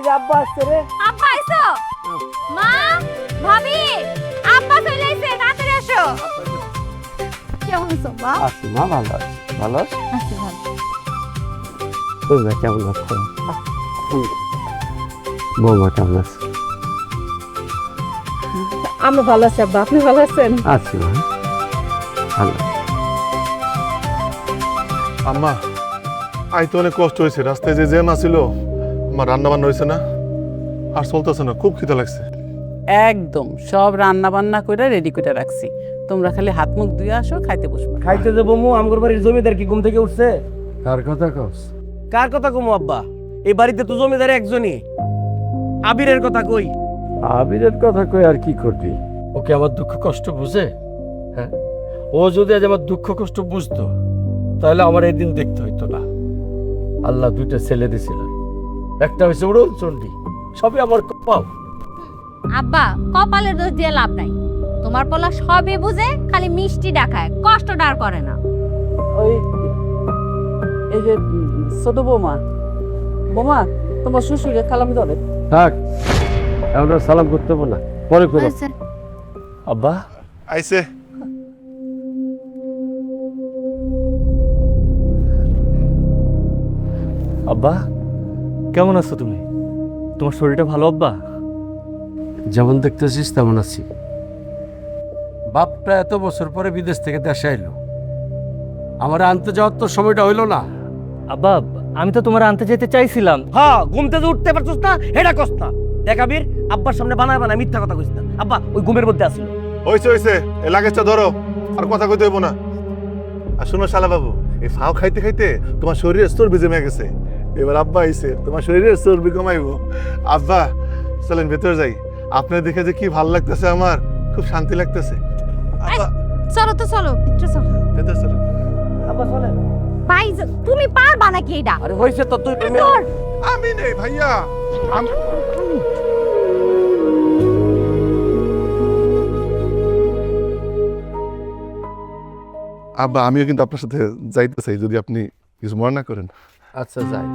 যে আব্বা আসছে রে। আব্বা আইছো? মা, ভাবি, আব্বা চলে আইছে, তাড়াতাড়ি আসো। কেমন আছো মা? আছি মা, ভালো আছি। ভালো আছি? আছি ভালো। তোমরা কেমন আছো? বৌমা কেমন আছে? আমরা ভালো আছি আব্বা, আপনি ভালো আছেন? আছি মা, ভালো। আম্মা আই তো অনেক কষ্ট হয়েছে, রাস্তায় যে জ্যাম আছিল, আমার রান্না বান্না হয়েছে না, আর চলতেছে না, খুব খিদা লাগছে। একদম সব রান্না বান্না করে রেডি করে রাখছি, তোমরা খালি হাত মুখ ধুয়ে আসো, খাইতে বসবো। খাইতে যাবো মু, আমগর বাড়ির জমিদার কি ঘুম থেকে উঠছে? কার কথা কস? কার কথা কমু আব্বা? এই বাড়িতে তো জমিদার একজনই, আবিরের কথা কই। আবিরের কথা কই আর কি করবি? ওকে আমার দুঃখ কষ্ট বুঝে? হ্যাঁ, ও যদি আজ আমার দুঃখ কষ্ট বুঝতো তাহলে আমার এই দিন দেখতে হইতো না। আল্লাহ দুইটা ছেলে দিছিল, একটা হয়েছে উড়ন চণ্ডী, সবই আমার কপাল। আব্বা, কপালের দোষ দিয়ে লাভ নাই। তোমার পোলা সবই বুঝে, খালি মিষ্টি ডাকায়, কষ্ট ডার করে না। ওই এই যে ছোট বৌমা, বৌমা তোমার শ্বশুরে কালামি ধরে। থাক, এখন আর সালাম করতে হবে না, পরে করো। আব্বা আইছে। আব্বা কেমন আছো তুমি? তোমার শরীরটা ভালো আব্বা? যেমন দেখতেছিস তেমন আছি। বাপটা এত বছর পরে বিদেশ থেকে দেশে আইলো, আমার আনতে যাওয়ার তো সময়টা হইলো না। আব্বা আমি তো তোমার আনতে যেতে চাইছিলাম। হ্যাঁ, ঘুমতে যে উঠতে পারছস না, হেডা কস না। দেখ আবির, আব্বার সামনে বানায় বানায় মিথ্যা কথা কইছ না। আব্বা ওই ঘুমের মধ্যে আসিল। হয়েছে, এই লাগেজটা ধরো, আর কথা কইতে হইব না। আর শোনো শালা বাবু, এই ফাও খাইতে খাইতে তোমার শরীরের চর্বি জমে গেছে। এবার আব্বা আইছে, তোমার শরীরের চর্বি কমাইব। আব্বা চলেন ভেতরে যাই, আপনার দেখে যে কি ভালো লাগতেছে, আমার খুব শান্তি লাগতেছে। আব্বা চলো তো, চলো ভিতরে চলো। ভেতরে চলেন। আব্বা চলেন। ভাই, তুমি পারবা নাকি এটা? আরে হয়েছে তো, তুই ধর। আমি নেই ভাইয়া, আব্বা আমিও কিন্তু আপনার সাথে যাইতে চাই, যদি আপনি কিছু মনে না করেন। আচ্ছা যাই।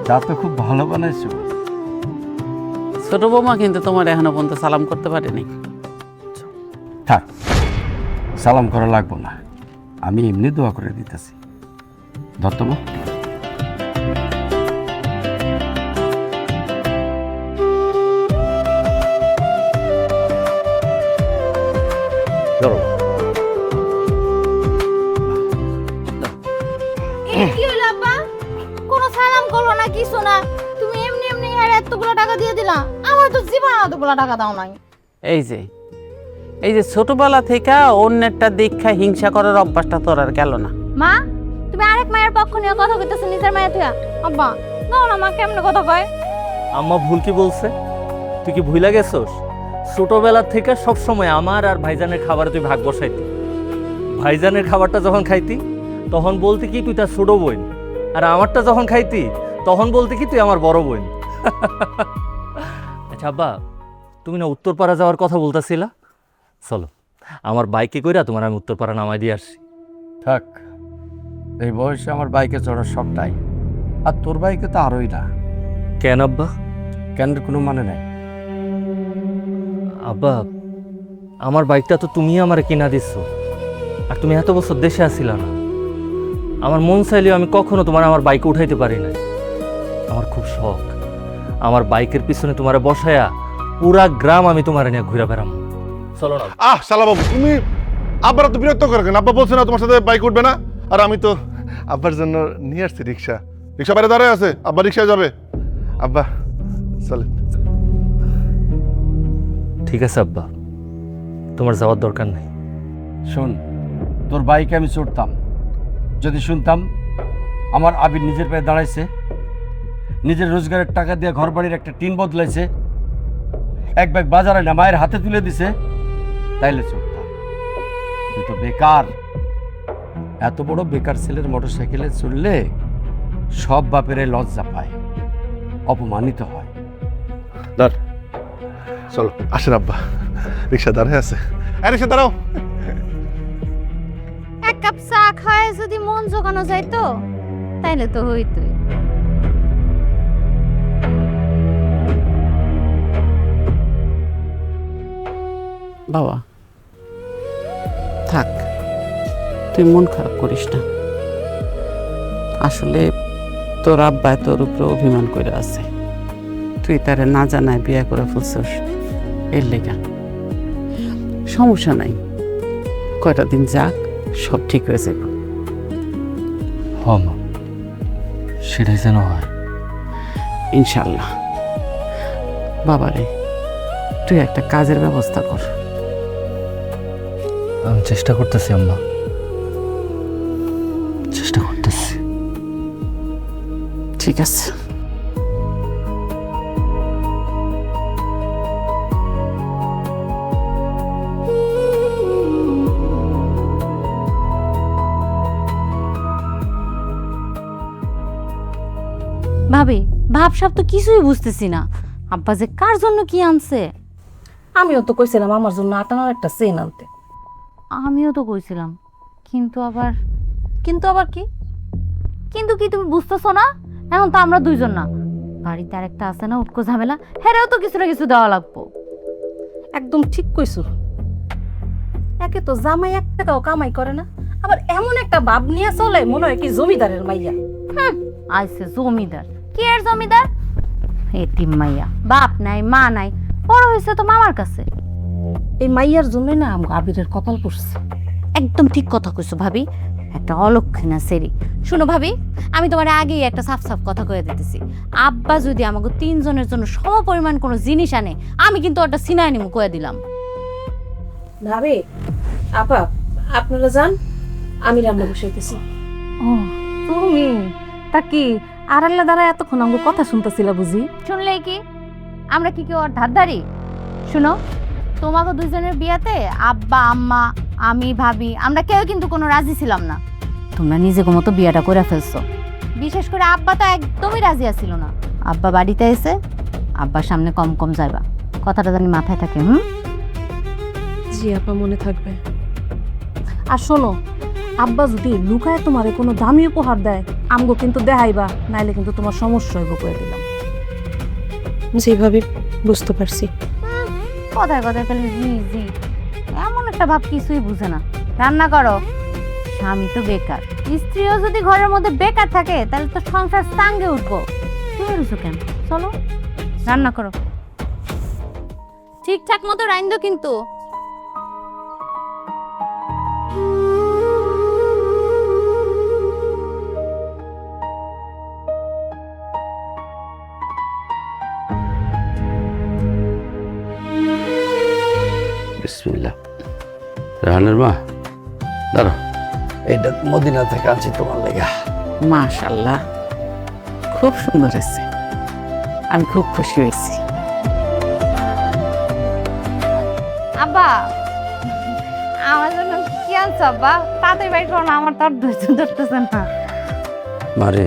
চা তো খুব ভালো বানাইছো। ছোট বৌমা কিন্তু তোমার এখনো পর্যন্ত সালাম করতে পারেনি। থাক, সালাম করা লাগবো না, আমি এমনি দোয়া করে দিতেছি। ধরতমা, ধরো। কি হলো আব্বা? কোনো সালাম করলো না, কিছু না, তুমি এমনি এমনি আর এতগুলো টাকা দিয়ে দিলা। আমার তো জীবনে এতগুলো টাকা দাও নাই। এই যে ছোটবেলা থেকে অন্যেরটা দীক্ষা হিংসা করার অভ্যাসটা তোর আর গেল না। মা, তুমি আরেক মায়ের পক্ষ নিয়ে কথা কইতেছো নিজের মায়ের থেকে। আব্বা দাও না, মা কেমনে কথা কয়? আম্মা ভুল কি বলছে? তুই কি ভুইলা গেছস? ছোটবেলা থেকে সবসময় আমার আর ভাইজানের খাবারে তুই ভাগ বসাইতি। ভাইজানের খাবারটা যখন খাইতি তখন বলতি কি তুই তার ছোট বোন, আর আমারটা যখন খাইতি তখন বলতি কি তুই আমার বড় বোন। আচ্ছা আব্বা, তুমি না উত্তরপাড়া যাওয়ার কথা বলতেছিলা, চলো আমার বাইকে কইরা তোমার আমি উত্তরপাড়া নামাই দিয়ে আসছি। থাক, এই বয়সে আমার বাইকে চড়ার সবটাই, আর তোর বাইকে তো আরোই না। কেন আব্বা? কেন কোনো মানে নাই। আব্বা আমার বাইকটা তো তুমি আমার কিনা দিচ্ছ, আর তুমি এত বছর দেশে আসিলা না। আমার মন চাইলেও আমি কখনো তোমার আমার বাইকে উঠাইতে পারি না। আমার খুব শখ, আমার বাইকের পিছনে তোমার বসায়া পুরা গ্রাম আমি তোমার নিয়ে ঘুরে বেড়াম। চলো না। শালা বাবু, তুমি আব্বার তো বিরক্ত করে কেন? আব্বা বলছে না তোমার সাথে বাইক উঠবে না, আর আমি তো আব্বার জন্য নিয়ে আসছি রিক্সা। রিক্সা বাইরে দাঁড়ায় আছে, আব্বা রিক্সায় যাবে। আব্বা চলেন। ঠিক আছে আব্বা, তোমার যাওয়ার দরকার নেই। শোন, তোর বাইকে আমি চড়তাম, যদি শুনতাম আমার আবির নিজের পায়ে দাঁড়াইছে, নিজের রোজগারের টাকা দিয়ে ঘর বাড়ির একটা টিন বদলাইছে, এক ব্যাগ বাজারে না মায়ের হাতে তুলে দিছে, তাইলে চড়তাম। তুই তো বেকার, এত বড় বেকার ছেলের মোটরসাইকেলে চললে সব বাপেরাই লজ্জা পায়, অপমানিত হয়। দাঁড়, চলো আসেন আব্বা, রিক্সা দাঁড়ায় আছে। রিক্সা দাঁড়াও। এক কাপ চা খায় যদি মন জোগানো যাইতো তাইলে তো হইতোই। বাবা থাক, তুই মন খারাপ করিস না। আসলে তোর আব্বা তোর উপরে অভিমান করে আছে, তুই তারে না জানায় বিয়ে করে ফেলছস, এর লেগা। সমস্যা নাই, কয়টা দিন যাক, সব ঠিক হয়ে যাবে। হ মা, সেটাই যেন হয়। ইনশাল্লাহ। বাবারে, তুই একটা কাজের ব্যবস্থা কর। আমি চেষ্টা করতেছি আম্মা, চেষ্টা করতেছি। ঠিক আছে। ভাবি, ভাবসাব তো কিছুই বুঝতেছি না। আব্বা যে কার জন্য কি আনছে? আমিও তো কইছিলাম আমার জন্য আটানার একটা চেন আনতে। আমিও তো কইছিলাম, কিন্তু আবার কি? কিন্তু কি তুমি বুঝতেছো না? এখন তো আমরা দুইজন না, বাড়িতে আরেকটা আছে না, উটকো ঝামেলা, হেরেও তো কিছু না কিছু দেওয়া লাগবো। একদম ঠিক কইছো। একে তো জামাই এক টাকাও কামাই করে না, আবার এমন একটা ভাব নিয়ে চলে মনে হয় কি জমিদারের মাইয়া। আইসে জমিদার, কি এর জমিদার? এতিম মাইয়া, বাপ নাই মা নাই, বড় হয়েছে তো মামার কাছে। এই মাইয়ার জন্যই না আমাকে আবিরের কপাল পড়ছে। একদম ঠিক কথা কইছো ভাবি, একটা অলক্ষণা সেরি। শুনো ভাবি, আমি তোমার আগেই একটা সাফ সাফ কথা কয়ে দিতেছি, আব্বা যদি আমাকে তিনজনের জন্য সম পরিমাণ কোনো জিনিস আনে, আমি কিন্তু ওটা সিনায় নিমু কয়ে দিলাম। ভাবি, আপা আপনারা যান, আমি রান্না বসাইতেছি। ও তুমি তা কি আড়াল্লা দ্বারা এতক্ষণ আমাকে কথা শুনতেছিল বুঝি? শুনলেই কি আমরা কি কেউ আর ধারধারি? শুনো, তোমাকে দুইজনের বিয়াতে আব্বা আম্মা আমি ভাবি আমরা কেউ কিন্তু কোনো রাজি ছিলাম না। তোমরা নিজেকে মতো বিয়াটা করে ফেলছো। বিশেষ করে আব্বা তো একদমই রাজি আছিল না। আব্বা বাড়িতে এসে আব্বার সামনে কম কম যাইবা, কথাটা জানি মাথায় থাকে। জি আপা, মনে থাকবে। আর শোনো, আব্বা যদি লুকায় তোমারে কোনো দামি উপহার দেয় আমগো কিন্তু দেখাইবা, নাইলে কিন্তু তোমার সমস্যা হইব করে দিলাম। যেভাবে বুঝতে পারছি। কথায় কথায় খালি জি জি, এমন একটা ভাব কিছুই বুঝে না। রান্না করো, স্বামী তো বেকার, স্ত্রীও যদি ঘরের মধ্যে বেকার থাকে তাহলে তো সংসার সাঙ্গে উঠবো। তুমি রুছো কেন? চলো রান্না করো, ঠিকঠাক মতো রাইন্দো কিন্তু। বিসমিল্লাহ। রাহানের মা দাঁড়ো, এটা মদিনা থেকে আনছি তোমার লেগা। মাশাআল্লাহ, খুব সুন্দর হয়েছে, আমি খুব খুশি হয়েছি। আব্বা, আমার জন্য কি আনছো আব্বা? তাড়াতাড়ি বাইর করো না, আমার তো আর ধৈর্য ধরতেছে না। মারে,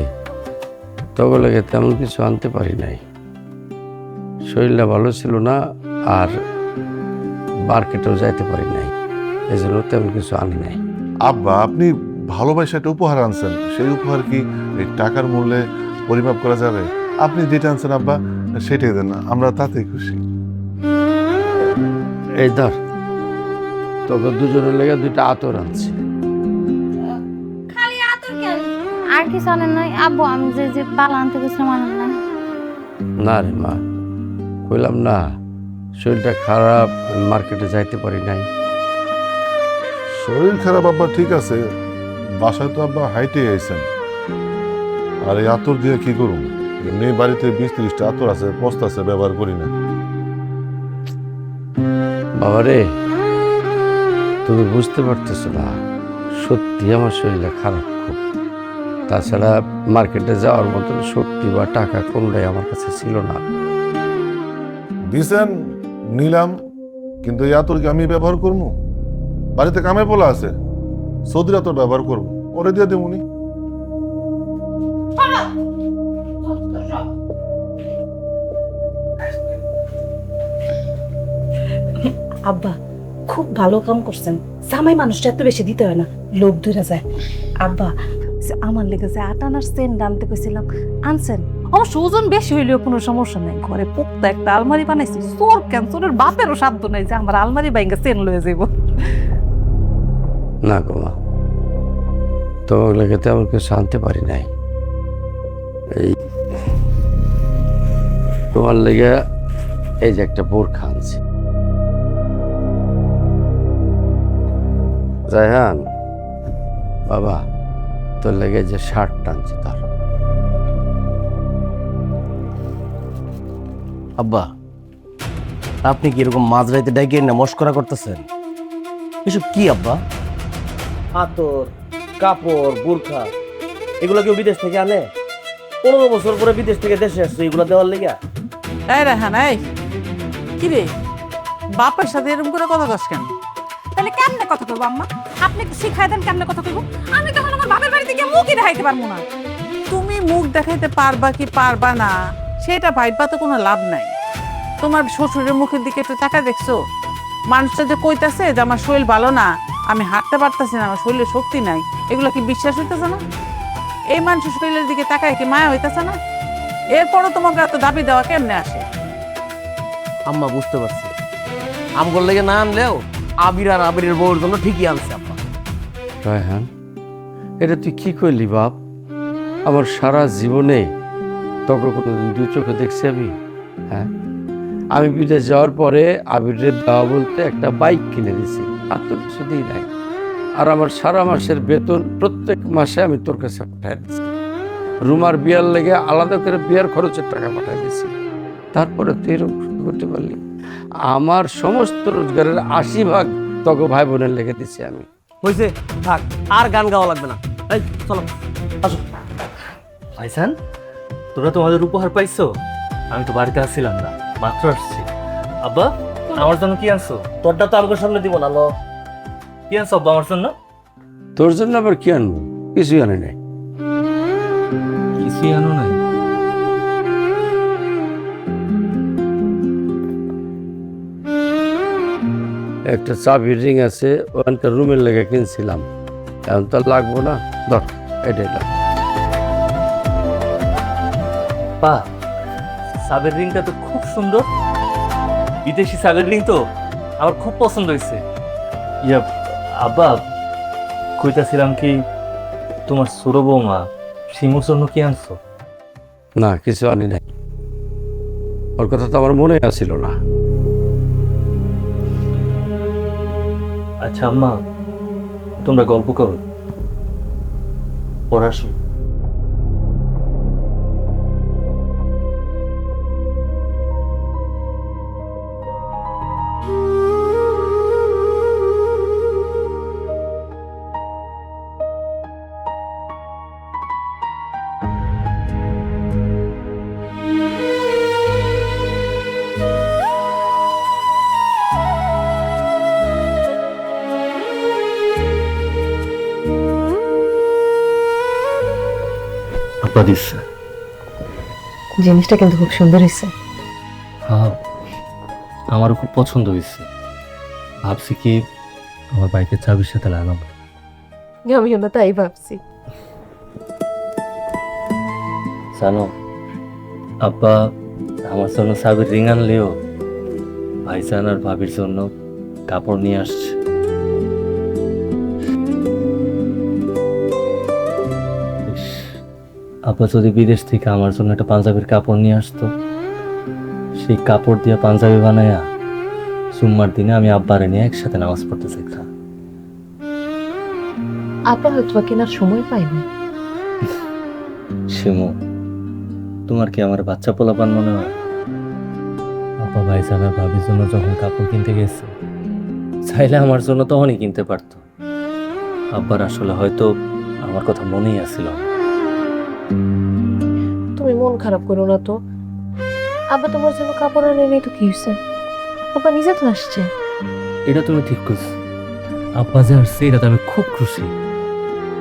তবে লেগে তেমন কিছু আনতে পারি নাই, শরীরটা ভালো ছিল না, আর মার্কেটেও যাইতে পারি নাই, এই জন্য তেমন কিছু আনি নাই। আব্বা, আপনি ভালোবাসা একটা উপহার আনছেন, সেই উপহার কি এই টাকার মূল্যে পরিমাপ করা যাবে? আপনি যেটা আনছেন আব্বা সেটাই দেন, আমরা তাতেই খুশি। এই ধর, তোকে দুজনের লেগে দুইটা আতর আনছি। খালি আতর কেন? আর কিছু আনেন নাই আব্বু? আমি যে যে বালা আনতে গেছিলাম আনেন নাই? না রে মা, কইলাম না শরীরটা খারাপ, মার্কেটে যাইতে পারি নাই। শরীর খারাপ আব্বা, ঠিক আছে, বাসায় তো আব্বা হাইটে আইছেন, আর এই আতর দিয়ে কি করুন? এমনি বাড়িতে 20-30টা আতর আছে, পস্ত আছে, ব্যবহার করি না। বাবারে, তুমি বুঝতে পারতেছো না, সত্যি আমার শরীরটা খারাপ খুব। তাছাড়া মার্কেটে যাওয়ার মতন শক্তি বা টাকা কোনটাই আমার কাছে ছিল না। দিছেন, নিলাম, কিন্তু এই আতর কি আমি ব্যবহার করবো? বাড়িতে কামে পোলা আছে, সৌদির আতর ব্যবহার করবো, ওরে দিয়ে দেবুনি। আব্বা খুব ভালো কাম করছেন, জামাই মানুষটা এত বেশি দিতে হয় না, লোভ ধরে যায়। আব্বা যে আমার লেগে যে আটানার সেন্ট আনতে কইছিলাম আনছেন, অবশ্য ওজন বেশি হইলেও কোনো সমস্যা নাই, ঘরে পোক্তা একটা আলমারি বানাইছি, চোর ক্যান্সরের বাপেরও সাধ্য নাই যে আমার আলমারি বাইঙ্গা সেন লয়ে যাইব। না গো মা, তোমার লেগে তেমন কিছু আনতে পারি নাই। এই তোমার লেগে এই যে একটা বোরখা আনছি। জায়হান বাবা, তোর লেগে যে শার্ট টানছি তার। আব্বা, আপনি কি এরকম মাঝরাইতে ডাইকে না মস্করা করতেছেন? এসব কি আব্বা? হাতর, কাপড়, বোরখা এগুলো কেউ বিদেশ থেকে আনে? 15 বছর পরে বিদেশ থেকে দেশে আসছে এগুলো দেওয়ার লেগা? এই রেহান, এই কি রে, বাপের সাথে এরকম করে কথা কস কেন? তাহলে কেমনে কথা কইবো আম্মা? আপনি একটু শিখাই দেন কেমনে কথা কইবো। আমি তখন আমার বাপের বাড়িতে গিয়ে মুখই দেখাইতে পারবো না। তুমি মুখ দেখাইতে পারবা কি পারবা না সেটা ভাইবা তো কোনো লাভ নাই। তোমার শ্বশুরের মুখের দিকে একটু তাকা দেখছো? মানুষটা যে কইতাছে যে আমার শরীর ভালো না, আমি হাঁটতে পারতাছি না, আমার শরীরে শক্তি নাই, এগুলো কি বিশ্বাস হইতেছে না? এই মানুষের শরীরের দিকে তাকায় কি মায়া হইতেছে না? এরপরও তোমাকে এত দাবি দেওয়া কেমনে আসে? আম্মা বুঝতে পারছি, আমগোর লেগে না আনলেও আবির আর আবিরের বউর জন্য ঠিকই আনছে আব্বা। রায়হান, এটা তুই কি করলি বাপ? আমার সারা জীবনে তোকে কোনোদিন দু চোখে দেখছি আমি? হ্যাঁ, আমি বিদেশ যাওয়ার পরে আবিরের দেওয়া বলতে একটা বাইক কিনে দিছি, আর তো কিছু দিই নাই। আর আমার সারা মাসের বেতন প্রত্যেক মাসে আমি তোর কাছে পাঠাই দিচ্ছি। রুমার বিয়ার লেগে আলাদা করে বিয়ার খরচের টাকা পাঠাই দিছি। তারপরে তুই এরকম করতে পারলি? আমার সমস্ত রোজগারের 80% তোকে ভাই বোনের লেগে দিছি আমি। হয়েছে, থাক, আর গান গাওয়া লাগবে না। এই চলো, আসো। ভাইজান, তোরা তোমাদের উপহার পাইছো? আমি তো বাড়িতে আসছিলাম না, মাত্র আসছি। আব্বা, আমার জন্য কি আনছো? তোরটা তো আমাকে সামনে দিব না। লো, কি আনছো আব্বা আমার জন্য? তোর জন্য আবার কি আনবো? কিছুই আনে নাই। কিছুই আনো নাই? একটা চাবির রিং আছে, ওখানকার রুমের লেগে কিনছিলাম, এখন তো আর লাগবো না, ধর এটাই লাগ। পা, সাবের রিংটা তো খুব সুন্দর, বিদেশি সাবের রিং তো আমার খুব পছন্দ হয়েছে। ইয়া আব্বা, কইতাছিলাম কি, তোমার ছোট বৌমা শিমুর জন্য কি আনছো? না, কিছু আনি নাই, ওর কথা তো আমার মনে আসছিল না। আচ্ছা আম্মা, তোমরা গল্প করো, পড়াশো। আব্বা দিচ্ছে। জিনিসটা কিন্তু খুব সুন্দর হয়েছে। হ্যাঁ, আমারও খুব পছন্দ হয়েছে। ভাবছি কি আমার বাইকের চাবির সাথে লাগাবো। আমিও না তাই ভাবছি। জানো আব্বা, আমার জন্য চাবির রিং আনলেও ভাইজান আর ভাবির জন্য কাপড় নিয়ে আসছে। ইস, আব্বা যদি বিদেশ থেকে আমার জন্য একটা পাঞ্জাবির কাপড় নিয়ে আসতো, সেই কাপড় দিয়ে পাঞ্জাবি বানায়া জুম্মার দিনে আমি আব্বারে নিয়ে একসাথে নামাজ পড়তে চাইতাম। আপা হয়তো কেনার সময় পাইনি। শিমু, তোমার কি আমার বাচ্চা পোলাপান মনে হয়? আপা ভাইজান আর ভাবির জন্য যখন কাপড় কিনতে গেছে, চাইলে আমার জন্য তখনই কিনতে পারতো। আব্বার আসলে হয়তো আমার কথা মনেই আসছিল না। তুমি মন খারাপ করো না তো, আবার তোমার জন্য কাপড় আনে নেই তো কি হয়েছে? আবার নিজে তো আসছে। এটা তুমি ঠিক করছো, আব্বা যে আসছে এটাতে আমি খুব খুশি।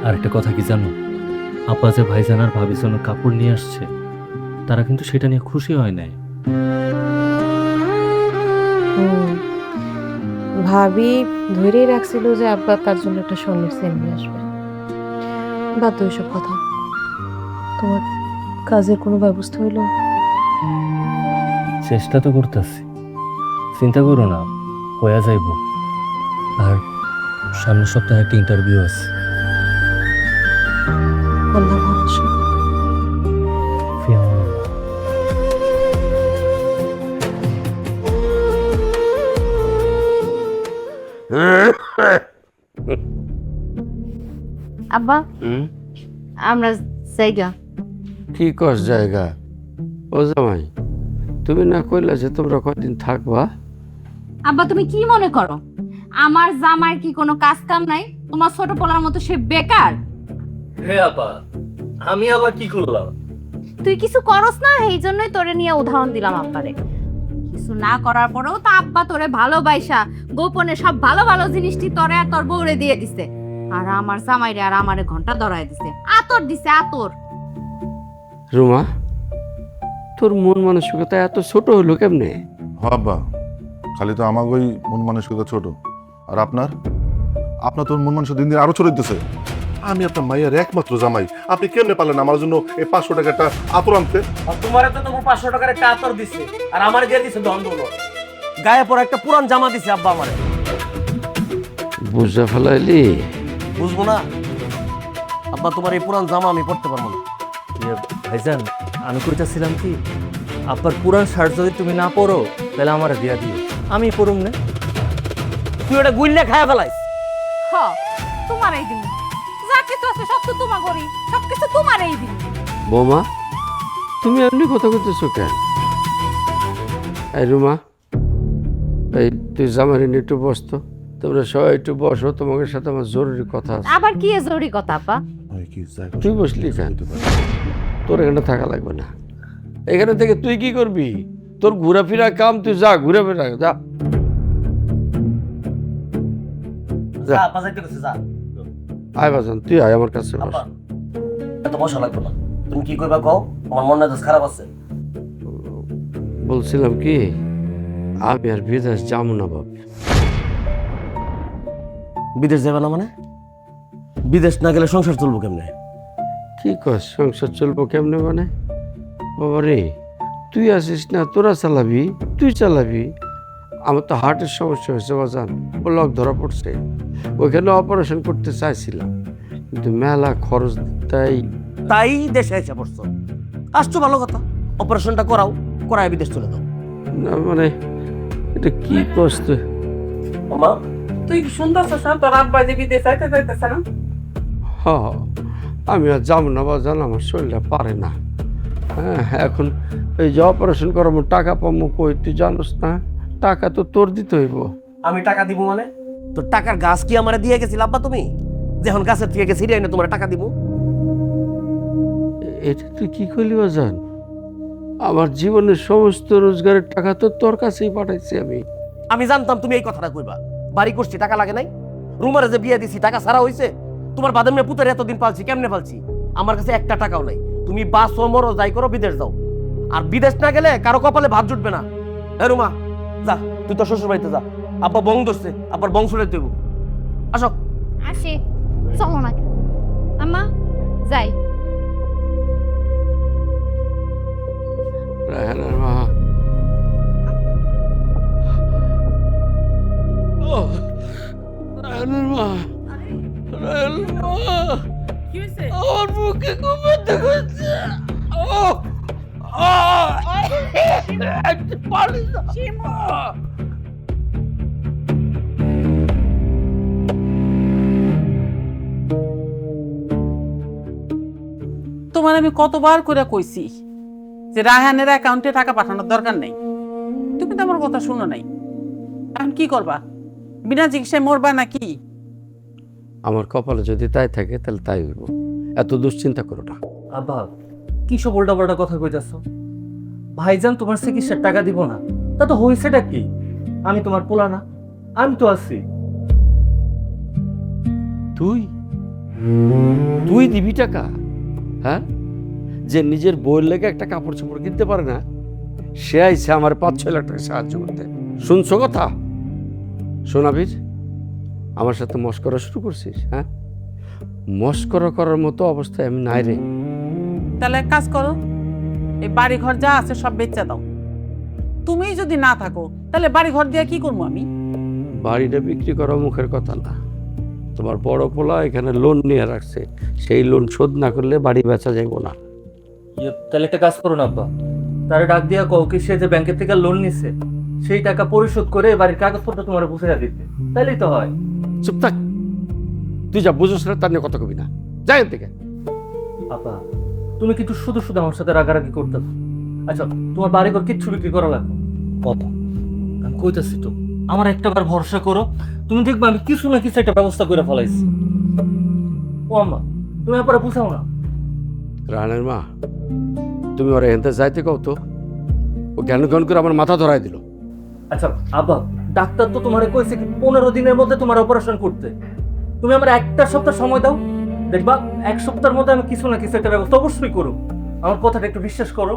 আর একটা কথা কি জানো, আপা যে ভাইজান আর ভাবির জন্য কাপড় নিয়ে আসছে, তারা কিন্তু সেটা নিয়ে খুশি হয় নাই। ভাবি ধরেই রাখছিল যে আব্বা তার জন্য একটা স্বর্ণের সেন নিয়ে আসবে। বাদ দাও এসব কথা। তোমার কাজের কোনো ব্যবস্থা হইলো? চেষ্টা তো করতেছি, চিন্তা করো না, হয়ে যাইব। আর সামনের সপ্তাহে একটা ইন্টারভিউ আছে। আল্লাহ ভরসা। আব্বা আমরা জায়গা কি কস জায়গা? ও জামাই, তুমি না কইলা যে তোমরা কয়দিন থাকবা? আব্বা তুমি কি মনে করো আমার জামার কি কোনো কাজ কাম নাই? তোমার ছোট পোলার মতো সে বেকার? হে আপা, আমি আবার কি করলাম? তুই কিছু করস না, এই জন্যই তোরে নিয়ে উদাহরণ দিলাম আব্বারে। কিছু না করার পরেও তো আব্বা তোরে ভালোবাসা গোপনে সব ভালো ভালো জিনিসটি তোরে আর তোর বউরে দিয়ে দিছে। আর আমার জামাইরে আর আমারে ঘন্টা ধরায় দিছে, আতর দিছে আতর। রুমা, তোর মন মানসিকতা এত ছোট হলো কেমনে? আব্বা, খালি তো আমাগোই মন মানসিকতা ছোট, আর আপনার আপনার তোর মন মানসিকতা দিন দিন আরো ছোট দিতেছে। আমি আপনার মাইয়ার একমাত্র জামাই, আপনি কেমনে পারলেন আমার জন্য এই 500 টাকা একটা আতর আনতে? আর তোমারে তো তবু 500 টাকার একটা আতর দিছে, আর আমারে দিয়ে দিছে দণ্ডল। গায়ে পরা একটা পুরান জামা দিছে আব্বা আমারে। বুঝা ফেলাইলি? বুঝবো না আব্বা, তোমার এই পুরান জামা আমি পরতে পারবো না। ভাইজান, আমি কইতাছিলাম কি, আব্বার পুরান শার্ট যদি তুমি না পরো তাহলে আমার দিয়া দিও, আমি পরুম না। তুই ওটা গুইল্লা খায়া ফেলাইস। হ তোমারই দিন, যা কিছু আছে সব তো তোমার করি, সবকিছু তোমারই দিন। বৌমা, তুমি এমনি কথা কইতেছো কেন? এই রুমা, এই তুই জামাই নিয়ে একটু বসতো। তোমরা সবাই একটু বসো, তোমাদের সাথে আমার জরুরি কথা আছে। আবার কি জরুরি কথা আপা? তুই বসলি কেন? তোর এখানে থাকা লাগবে না। এখানে থেকে তুই কি করবি? তোর ঘোরাফেরা কাম, তুই যা ঘুরে ফেরা যা। যা আব্বা, যাইতে কইছে যা। আয় বাজান, তুই আয় আমার কাছে বস। আব্বা, এত বসা লাগবে না। তুমি কি কইবা কও? আমার মন মেজাজ খারাপ আছে। বলছিলাম কি, আমি আর বিদেশ যাবো না বাপ। বিদেশ যাবে না মানে? বিদেশ না গেলে সংসার চলবো কেমনে? কি কস সংসার চলবো কেমনে মানে? বাবা রে, তুই আসিস না, তোরা চালাবি, তুই চালাবি। আমার তো হার্টের সমস্যা হয়েছে বাজান, ব্লক ধরা পড়ছে। ওইখানে অপারেশন করতে চাইছিলাম, কিন্তু মেলা খরচ তাই। তাই দেশে এসে পড়ছো। আসছো ভালো কথা, অপারেশনটা করাও, করায় বিদেশ চলে যাও। না মানে, এটা কি কষ্ট? মামা, তুই শুনতেছিস না তোর আব্বা যে বিদেশ যাইতে যাইতেছে না? হ, আমি আর যাবো না বাজান, আমার শরীরটা পারে না। হ্যাঁ, এখন এই যে অপারেশন করাবো, টাকা পাবো কই তুই জানোস না? টাকা তো তোর দিতে হইব। আমি টাকা দিব মানে? তো টাকার গাছ কি আমারে দিয়ে গেছিল আব্বা তুমি? যখন গাছের থেকে গেছি রে, তোমার টাকা দিব? এটা তুই কি করলি বাজান? আমার জীবনের সমস্ত রোজগারের টাকা তো তোর কাছেই পাঠাইছি আমি। আমি জানতাম তুমি এই কথাটা কইবা। বাড়ি করছি, টাকা লাগে নাই? রুমারে যে বিয়ে দিছি, টাকা সারা হইছে? তোমার বাদামে পুতের এতদিন পালছি, কেমনে পালছি? আমার কাছে একটা টাকাও নাই। তুমি বাসো মরো যাই করো, বিদেশ যাও। আর বিদেশ না গেলে কারো কপালে ভাত জুটবে না। হ্যাঁ রুমা, যা তুই তোর শ্বশুর বাড়িতে যা। আব্বা বং ধরছে, আব্বার বং শুনে দেবো। আসো। আসে, চলো না আম্মা, যাই। রায়হানের মা, ও রায়হানের মা, রায়হানের মা, আমার বুকে খুব ব্যথা করছে। ও পারি না। তোমার আমি কতবার করে কইছি যে রায়হানের অ্যাকাউন্টে টাকা পাঠানোর দরকার নেই, তুমি তো আমার কথা শুনো নাই। এখন কি করবা? বিনা চিকিৎসায় মরবা নাকি? আমার কপালে যদি তাই থাকে তাহলে তাই হইব, এত দুশ্চিন্তা করো না। আব্বা, কি সব উল্টাপাল্টা কথা কইতাছ? ভাইজান তোমার চিকিৎসার টাকা দিব না, তা তো হয়েছেটা কি? আমি তোমার পোলা না? আমি তো আছি। তুই তুই দিবি টাকা? হ্যাঁ, যে নিজের বইয়ের লেগে একটা কাপড় চোপড় কিনতে পারে না, সে আইছে আমার 5-6 লাখ টাকা সাহায্য করতে। শুনছো কথা? সোনাবীর, আমার সাথে মস্করা শুরু করছিস? হ্যাঁ, মস্করা করার মতো অবস্থায় আমি নাই রে। তাহলে এক কাজ করো, এই বাড়ি ঘর যা আছে সব বেচে দাও। তুমি যদি না থাকো তাহলে বাড়ি ঘর দিয়ে কি করবো আমি? বাড়িটা বিক্রি করা মুখের কথা না। তোমার বড় পোলা এখানে লোন নিয়ে রাখছে, সেই লোন শোধ না করলে বাড়ি বেচা যাইব না। তাহলে একটা কাজ করো না আব্বা, তারে ডাক দিয়া কও কি সে যে ব্যাংকের থেকে লোন নিছে সেই টাকা পরিশোধ করে বাড়ির কাগজপত্র তোমার বুঝে দিতে, তাইলেই তো হয়। চুপ থাক, তুই যা বুঝোস না তার নিয়ে কথা কবি না, যাই এর থেকে। আপা তুমি কিন্তু শুধু শুধু আমার সাথে রাগারাগি করতে। আচ্ছা তোমার বাড়ি ঘর কিচ্ছু বিক্রি করা লাগবে কথা, আমি কইতাছি তো, আমার একটাবার ভরসা করো, তুমি দেখবে আমি কিছু না কিছু একটা ব্যবস্থা করে ফেলাইছি। ও আম্মা, তুমি ব্যাপারে বুঝাও না। রানের মা, তুমি ওরা এনতে যাইতে কও তো, ও জ্ঞান জ্ঞান করে আমার মাথা ধরাই দিল। আচ্ছা আব্বা, ডাক্তার তো তোমারে কইছে কি 15 দিনের মধ্যে তোমার অপারেশন করতে। তুমি আমার একটা সপ্তাহ সময় দাও, দেখবা 1 সপ্তাহের মধ্যে আমি কিছু না কিছু একটা ব্যবস্থা অবশ্যই করব। আমার কথাটা একটু বিশ্বাস করো।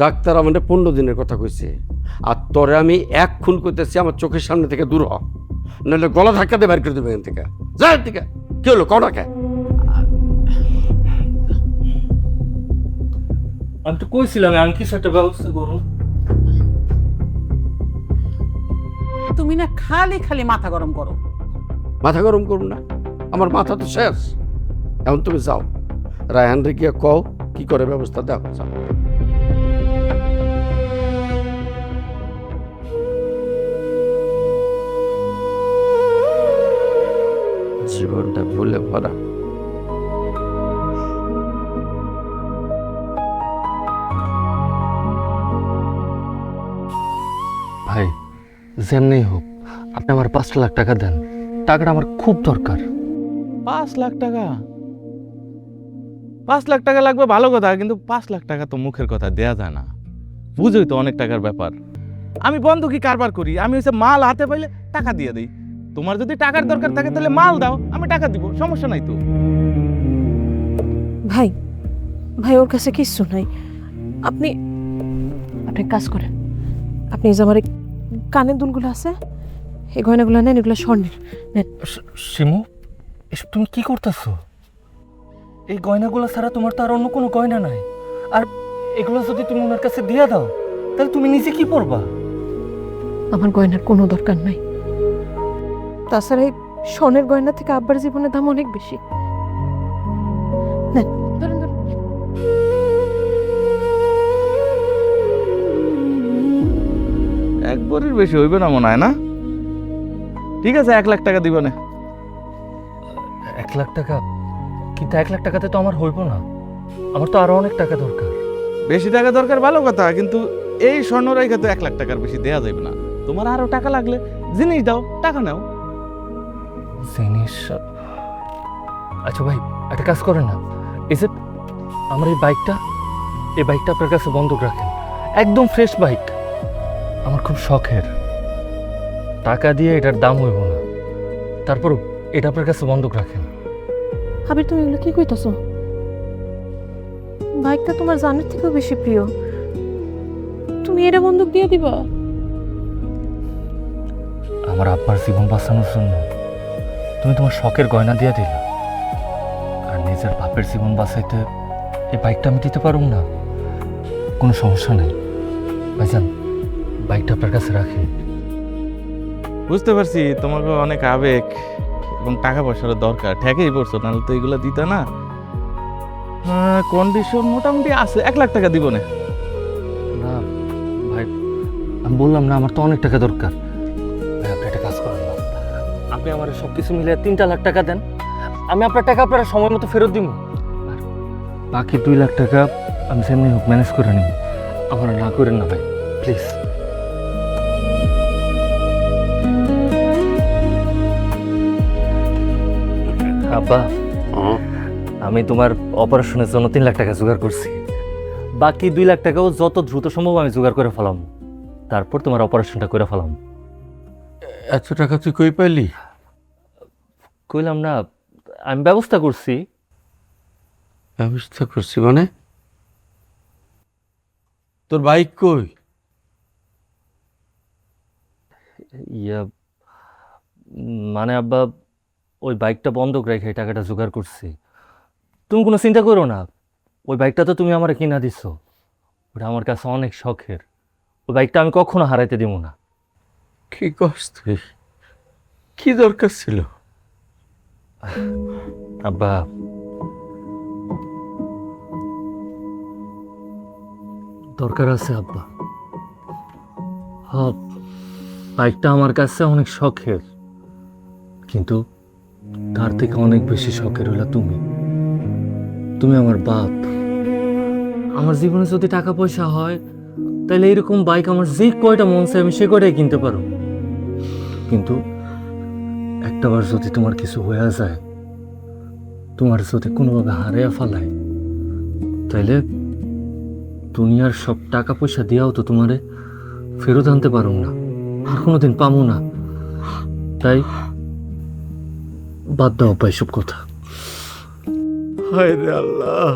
ডাক্তার আমাদের 15 দিনের কথা কইছে, আর তোরে আমি 1 খুন করতেছি, আমার চোখের সামনে থেকে দূর হ, নাহলে গলা ধাক্কা দিয়ে বের করে দেবে এখান থেকে। যা এর থেকে। কি হলো, কও না কে? আমি তো কইছিলাম আমি কিছু একটা ব্যবস্থা করব। তুমি না খালি খালি মাথা গরম করো। মাথা গরম করুন না, আমার মাথা তো শেষ। এখন তুমি যাও, রায়হানরে গিয়ে কও কি করে ব্যবস্থা দেখো। যাও। জীবনটা ভুলে ভরা। ভাই যেমনি হোক আপনি আমার 5 লাখ টাকা দেন, টাকাটা আমার খুব দরকার। 5 লাখ টাকা? 5 লাখ টাকা লাগবে ভালো কথা, কিন্তু 5 লাখ টাকা তো মুখের কথা দেয়া যায় না, বুঝোই তো অনেক টাকার ব্যাপার। আমি বন্ধকি কারবার করি, আমি হচ্ছে মাল হাতে পাইলে টাকা দিয়ে দিই। তোমার যদি টাকার দরকার থাকে তাহলে মাল দাও, আমি টাকা দিব, সমস্যা নাই তো। ভাই ভাই ওর কাছে কিচ্ছু নাই। আপনি আপনি কাজ করেন, আপনি এই যে আমার এই কানের দুলগুলো আছে, এই গয়নাগুলো নেন, এগুলো স্বর্ণের নেন। শিমু, এসব তুমি কি করতেছো? এই গয়নাগুলো ছাড়া তোমার তো আর অন্য কোনো গয়না নাই, আর এগুলো যদি তুমি ওনার কাছে দিয়ে দাও তাহলে তুমি নিজে কি পরবা? আমার গয়নার কোনো দরকার নাই। তাছাড়া এই স্বর্ণের গয়না থেকে আব্বার জীবনের দাম অনেক বেশি। নেন, ধরুন ধরুন। একবারের বেশি হইবে না মনে হয় না? ঠিক আছে, 1 লাখ টাকা দিব না। 1 লাখ টাকা? কিন্তু 1 লাখ টাকাতে তো আমার হইব না, আমার তো আরো অনেক টাকা দরকার। বেশি টাকা দরকার ভালো কথা, কিন্তু এই স্বর্ণ রেখে তো 1 লাখ টাকার বেশি দেয়া যাবে না। তোমার আরো টাকা লাগলে জিনিস দাও, টাকা নাও। জিনিস? আচ্ছা ভাই, একটা কাজ করেন না, এই যে আমার এই বাইকটা আপনার কাছে বন্ধক রাখেন, একদম ফ্রেশ বাইক, আমার খুব শখের। টাকা দিয়ে এটার দাম হইব না, তারপর এটা আপনার কাছে বন্ধক রাখেন। আবির, তুমি এগুলো কি কইতাছো? বাইকটা তোমার জানের থেকেও বেশি প্রিয়, তুমি এটা বন্ধক দিয়ে দিবা? আমার আব্বার জীবন বাঁচানোর জন্য তুমি তোমার শখের গয়না দিয়ে দিলা, আর নিজের বাপের জীবন বাঁচাইতে এই বাইকটা আমি দিতে পারুম না? কোনো সমস্যা নেই ভাইজান, বাইকটা আপনার কাছে রাখি। বুঝতে পারছি তোমাকে অনেক আবেগ এবং টাকা পয়সার দরকার, ঠেকেই পড়ছো, নাহলে তো এগুলো দিতা না। কন্ডিশন মোটামুটি আছে, 1 লাখ টাকা দিব না। না ভাই, আমি বললাম না আমার তো অনেক টাকা দরকার। ভাই আপনি একটা কাজ করেন না, আপনি আমার সব কিছু মিলে 3 লাখ টাকা দেন, আমি আপনার টাকা আপনার সময় মতো ফেরত দিব, আর বাকি 2 লাখ টাকা আমি সেমনি হোক ম্যানেজ করে নিব। আমার না করেন না ভাই, প্লিজ। আব্বা, আমি তোমার অপারেশনের জন্য 3 লাখ টাকা জোগাড় করছি, বাকি 2 লাখ টাকাও যত দ্রুত সম্ভব আমি জোগাড় করে ফেলাম, তারপর তোমার অপারেশনটা করে ফেলাম। এত টাকা তুই কই পাইলি? কইলাম না, আমি ব্যবস্থা করছি। ব্যবস্থা করছি মানে? তোর বাইক কই? ইয়া মানে আব্বা, ওই বাইকটা বন্ধক রেখে এই টাকাটা জোগাড় করছি। তুমি কোনো চিন্তা করো না, ওই বাইকটা তো তুমি আমার কিনা দিছো, ওটা আমার কাছে অনেক শখের। ওই বাইকটা আমি কখনো হারাইতে দিব না। কি করছ তুই? কি দরকার ছিল? আব্বা, দরকার আছে আব্বা। হ্যাঁ, বাইকটা আমার কাছে অনেক শখের, কিন্তু তার থেকে অনেক বেশি শখের হলো তুমি। তুমি আমার বাপ। আমার জীবনে যদি টাকা পয়সা হয়, তাহলে এরকম বাইক আমার যে কয়টা মন চায় আমি সে কয়টাই কিনতে পারো। কিন্তু একটাবার যদি তোমার কিছু হয়ে যায়, তোমার যদি কোনোভাবে হারিয়ে ফেলায়, তাইলে দুনিয়ার সব টাকা পয়সা দিয়াও তো তোমারে ফেরত আনতে পারো না, আর কোনোদিন পাবো না। তাই বাদ দাও ভাই সব কথা। হায় রে আল্লাহ,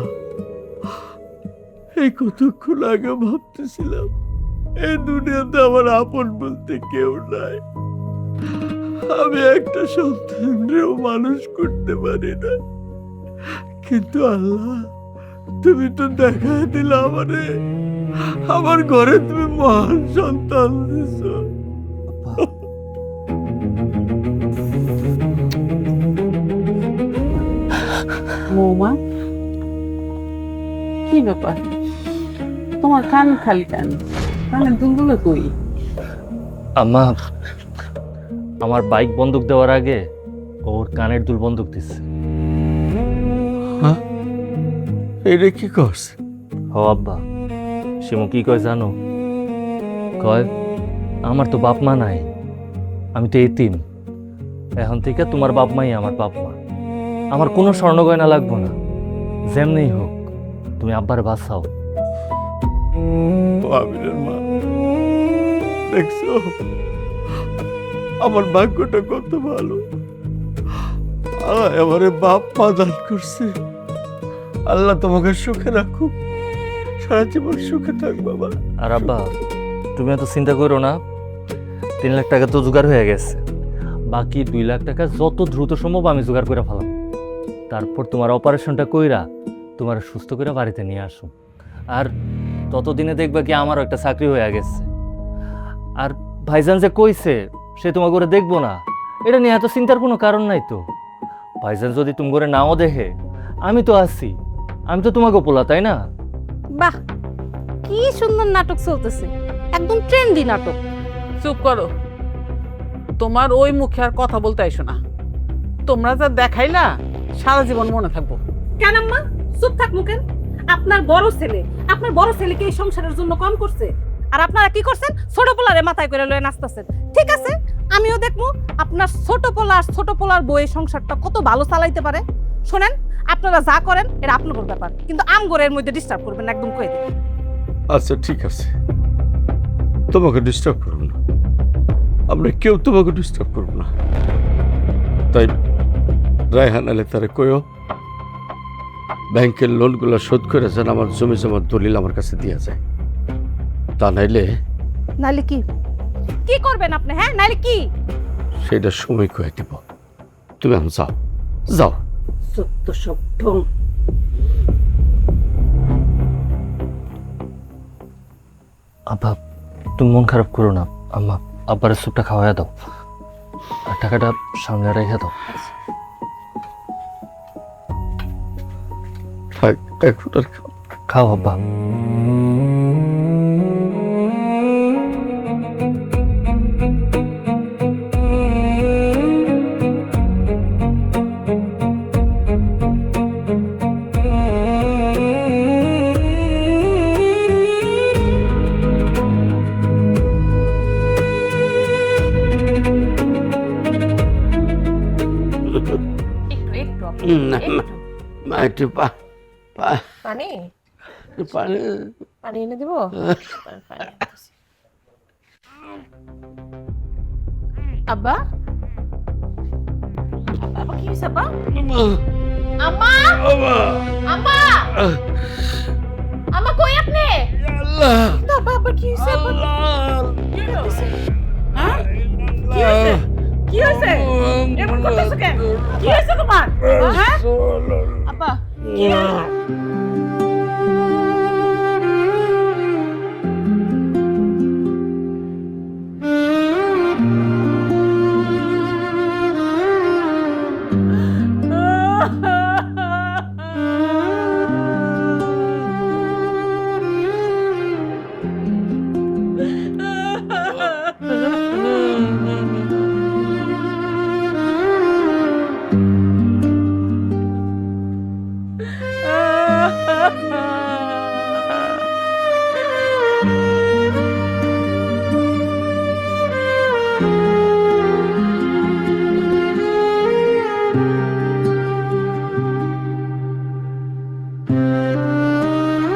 এই কতক্ষণ আগে ভাবতেছিলাম এই দুনিয়াতে আমার আপন বলতে কেউ নাই, আমি একটা সন্তানরেও মানুষ করতে পারি না। কিন্তু আল্লাহ, তুমি তো দেখা দিলে আমারে, আমার ঘরে তুমি মহান সন্তান দিছ। বৌমা, কি ব্যাপার? তোমার কান খালি কেন? কানের দুলগুলো কই? আম্মা, আমার বাইক বন্দুক দেওয়ার আগে ওর কানের দুল বন্দুক দিচ্ছে। হ্যাঁ, এটা কি করছ? হ আব্বা, শিমু কি কয় জানো? কয় আমার তো বাপ মা নাই, আমি তো এতিম, এখন থেকে তোমার বাপ মাই আমার বাপ মা। আমার কোনো স্বর্ণ গয়না লাগবো না, যেমনিই হোক তুমি আব্বার বাঁচাও। আমিরের মা, দেখছো আমার ভাগ্যটা কত ভালো। আল্লাহ আমারে বাপ মা দান করছে। আল্লাহ তোমাকে সুখে রাখুক, সারা জীবন সুখে থাক বাবা। আর আব্বা, তুমি এত চিন্তা করো না, 3 লাখ টাকা তো জোগাড় হয়ে গেছে, বাকি 2 লাখ টাকা যত দ্রুত সম্ভব আমি জোগাড় করে ফেলাম। তারপর তোমার অপারেশনটা কইরা তোমার সুস্থ করে বাড়িতে নিয়ে আসো। আর ততদিনে দেখবা কি আমারও একটা চাকরি হয়ে গেছে। আর ভাইজান যে কইছে সে তোমার করে দেখবো না, এটা নিয়ে এত চিন্তার কোনো কারণ নাই তো। ভাইজান যদি তুমি করে নাও দেখে, আমি তো আছি, আমি তো তোমাকে পোলা, তাই না? বাহ, কি সুন্দর নাটক চলতেছে, একদম ট্রেন্ডি নাটক। চুপ করো, তোমার ওই মুখে আর কথা বলতে আইসো না। তোমরা যা দেখাইলা সারা জীবন মনে থাকবো। কেন আম্মা চুপ থাক মুকেন? আপনার বড় ছেলেকে এই সংসারের জন্য কম করছে, আর আপনারা কি করছেন? ছোট পোলারে মাথায় করে লয়ে নাচতেছেন। ঠিক আছে, আমিও দেখবো আপনার ছোট পোলার বউ এই সংসারটা কত ভালো চালাইতে পারে। শোনেন, আপনারা যা করেন এটা আপনাদের ব্যাপার, কিন্তু আমগরের মধ্যে ডিস্টার্ব করবেন না, একদম কয়ে দিন। আচ্ছা ঠিক আছে, তোমাকে ডিস্টার্ব করবো না, আমরা কেউ তোমাকে ডিস্টার্ব করবো না। তাই রায়হান আলে তারে কইও ব্যাংকের লোনগুলো শোধ করে যেন আমার জমি জমার দলিল আমার কাছে দিয়ে যায়। তা নাইলে নাইলে কি কি করবেন আপনি? হ্যাঁ, নাইলে কি? সেটা সময় কয়ে দিব। তুমি এখন যাও, যাও। সত্য সব ঢং। আব্বা, তুমি মন খারাপ করো না। আম্মা, আব্বার স্যুপটা খাওয়াইয়া দাও, আর টাকাটা সামনে রেখে দাও। থাক, এখন আর খাও আব্বা। একটু পানি পানি পানি এনে দিব? আব্বা, আব্বা কি হইছে বা আম্মা আম্মা আম্মা কই আপনি না বাবা কি হইছে কি হইছে হ্যাঁ কি হইছে কি হইছে এমন করতেছ কেন কি হইছে তোমার হ্যাঁ আব্বা কি হইছে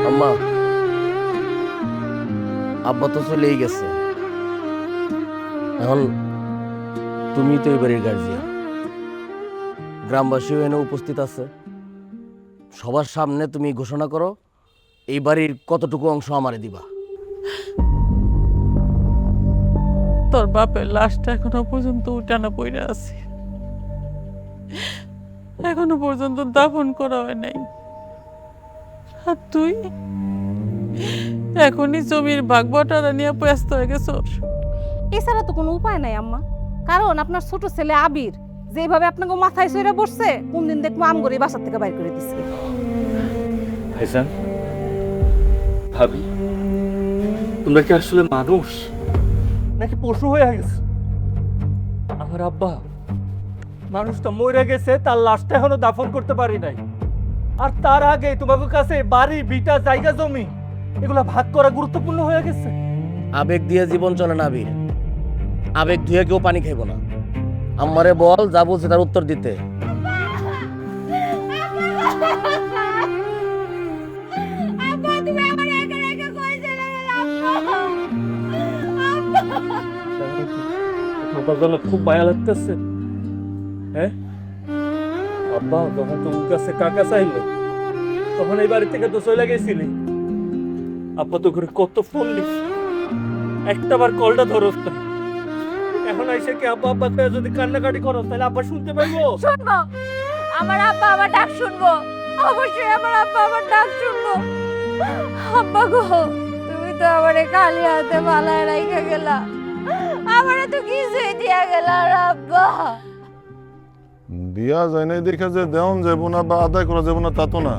আম্মা, আব্বা তো চলেই গেছে, এখন তুমি তো এই বাড়ির গার্জিয়ান, গ্রামবাসীও এনে উপস্থিত আছে, সবার সামনে তুমি ঘোষণা করো এই বাড়ির কতটুকু অংশ আমারে দিবা। তোর বাপের লাশটা এখনো পর্যন্ত উঠানা পড়ে আছে, এখনো পর্যন্ত দাফন করা হয় নাই। আর তুই এখনই জমির ভাগ বটারা নিয়ে ব্যস্ত হয়ে গেছস। এছাড়া তো কোনো উপায় নাই আম্মা, কারণ আপনার ছোট ছেলে আবির যেভাবে আপনাকে মাথায় সইরা বসছে, কোন দিন দেখবো আমগরে বাসার থেকে বাইর করে দিচ্ছে। ভাইজান, ভাবি, তোমরা কি আসলে মানুষ নাকি পশু হয়ে গেছে? আমার আব্বা মানুষটা মরে গেছে, তার লাশটা এখনো দাফন করতে পারি নাই, আর তার আগে তোমাদের কাছে বাড়ি ভিটা জায়গা জমি এগুলা ভাগ করা গুরুত্বপূর্ণ হয়ে গেছে। আবেগ দিয়ে জীবন চলে না আবির, আবেগ ধুয়ে কেউ পানি খাইব না। আমারে বল, যা বলছে তার উত্তর দিতে। খুব মায়া লাগতেছে। হ্যাঁ আব্বা, যখন তোমার কাছে কাকা চাইল তখন এই বাড়ি থেকে তো চলে গেছিলি। আব্বা তো করে কত ফোন দিস, একটা বার কলটা ধরস না। এখন আইসে কি আব্বা আব্বা করে যদি কান্নাকাটি করো তাহলে আব্বা শুনতে পাইবো? শুনবো, আমার আব্বা আমার ডাক শুনবো, অবশ্যই আমার আব্বা আমার ডাক শুনবো। আব্বা গো, তুমি তো আমারে খালি হাতে পালায় রাইখা গেলা, আমারে তো কিছুই দিয়া গেলা আব্বা। দিয়া যায় নাই দেখে যে দেওয়ান যাবো না বা আদায় করা যাবো না তা তো না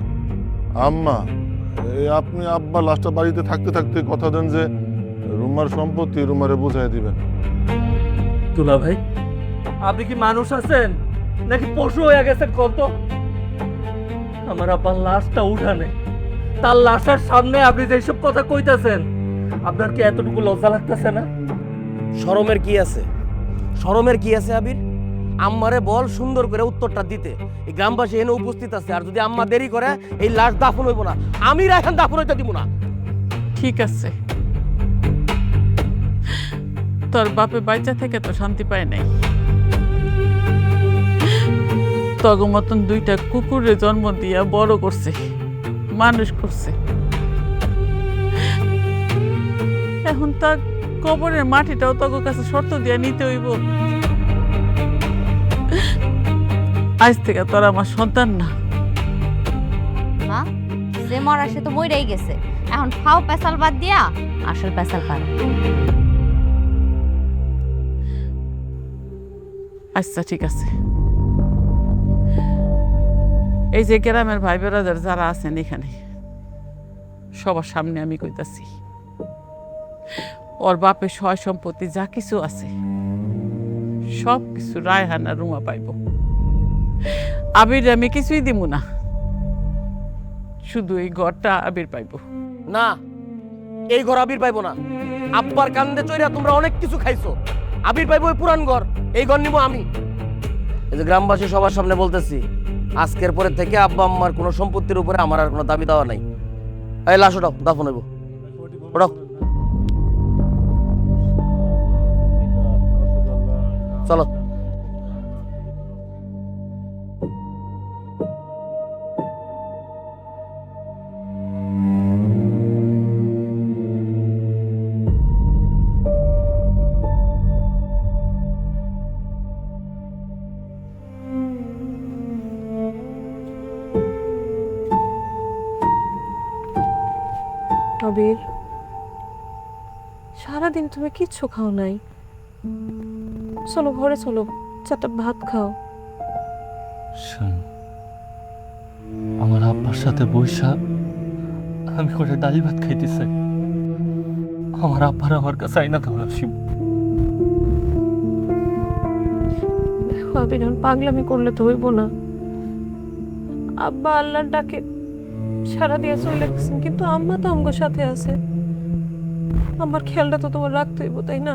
আম্মা। এই আপনি আব্বা লাস্টটা বাড়িতে থাকতে থাকতে কথা দেন যে রুমার সম্পত্তি রুমারে বুঝাই দিবেন। দুলা ভাই, আপনি কি মানুষ আছেন নাকি পশু হয়ে গেছেন কত? আমার আব্বার লাশটা উঠানে, তার লাশের সামনে আপনি যেসব কথা কইতাছেন, আপনার কি এতটুকু লজ্জা লাগতেছে না? শরমের কি আছে, শরমের কি আছে আবির? আম্মারে বল সুন্দর করে উত্তরটা দিতে। এই গ্রামবাসী এনে উপস্থিত আছে, আর যদি আম্মা দেরি করে এই লাশ দাফন হইব না, আমি এখন দাফন হইতে দিব না। ঠিক আছে, তোর বাপে বাইচা থেকে তো শান্তি পায় নাই, তগ মতন দুইটা কুকুরে জন্ম দিয়া বড় করছে, মানুষ করছে। এখন তার কবরের মাটিটাও তগ কাছে শর্ত দিয়া নিতে হইব। আজ থেকে তোর আমার সন্তান না। মা, যে মরা সে তো মরেই গেছে, এখন ফাও পেশাল বাদ দিয়া আসল পেশাল পারো। আচ্ছা ঠিক আছে, এই যে গ্রামের ভাই বেড়াদের যারা আছেন এখানে সবার সামনে আমি কইতাছি, ওর বাপের সয় সম্পত্তি যা কিছু আছে সব কিছু রায়হান আর রুমা পাইব। আবির আমি কিছুই দিব না, শুধু এই ঘরটা আবির পাইব। না, এই ঘর আবির পাইবো না। আব্বার কান্দে চইরা তোমরা অনেক কিছু খাইছো, আবির পাইবো ওই পুরান ঘর, এই ঘর নিব আমি। এই যে গ্রামবাসী সবার সামনে বলতেছি, আজকের পরে থেকে আব্বা আম্মার কোনো সম্পত্তির উপরে আমার আর কোনো দাবি দেওয়া নাই। এই লাশ ওটাও, দাফন হইব, ওটাও। চলো। সারাদিন তুমি কিচ্ছু খাও নাই। চলো ঘরে চলো, চারটা ভাত খাও। শোন, আমার আব্বার সাথে বৈশা আমি করে ডালি ভাত খাইতে চাই। আমার আব্বার আমার কাছে আইনা ধরা শিব। দেখো আবির, পাগলামি করলে তো হইব না। আব্বা আল্লাহর ডাকে সারা দিয়ে চলে গেছেন, কিন্তু আম্মা তো আমগোর সাথে আছে। আমার খেয়ালটা তো তোমার রাখতে হইব, তাই না?